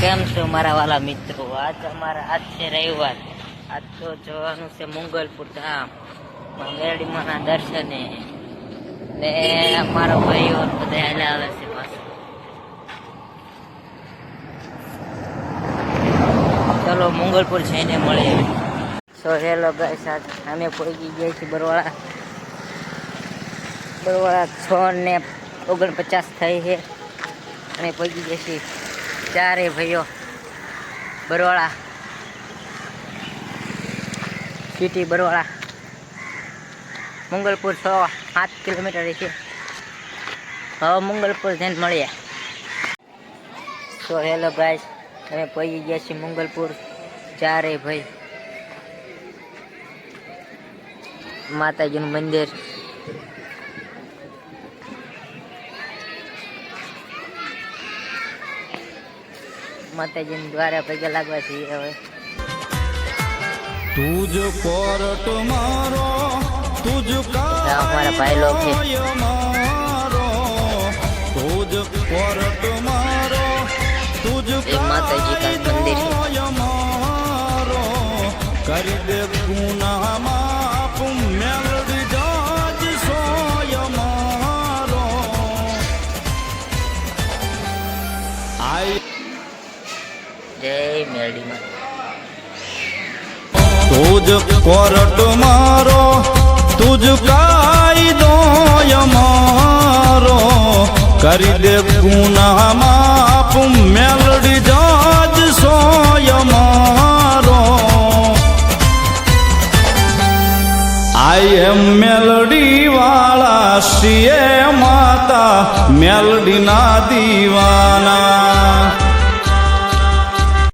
કેમ છો મારા વાલા મિત્રો? આજ છે રવિવાર. આજ તો જવાનું છે મંગલપુર ધામ મેરડીમાના દર્શને ને અમારા ભાઈઓ બધા હાલે આવે છે પાછું. ચલો મંગલપુર જઈને મળીએ. સો હેલો ગાઈસ, આજ અમે પહોંચી ગયા છીએ બરવાળા 6:49 થઈ છે અને પહોંચી ગયા છીએ ચારે ભાઈઓ બરવાળા સિટી બરવાળા. મંગલપુર 6-7 કિલોમીટર છે. હવે મંગલપુર જઈને મળીએ. સો હેલો ગાઈસ, અમે પહોંચી ગયા છીએ મંગલપુર ચારે ભાઈ. માતાજીનું મંદિર, માતાજીના દ્વારે પગે લાગવા છીએ. હવે તુજ કોરટ મારો તુજ અમારા ભાઈ લોગ છે. મારો તુજ કોરટ મારો તુજ માતાજી કા મંદિર છે. મારો કરી દે ગુના માફ મેલડી જાજ સોય મારો આઈ જય મેરડીમાં. તુજ કોરટ મારો તુજ કાયદો મારો કરી દે ગુના માફ મેલડી જાજ સોય મારો આઈ એમ મેલડી વાળા શ્રીએ માતા મેલડી ના દીવા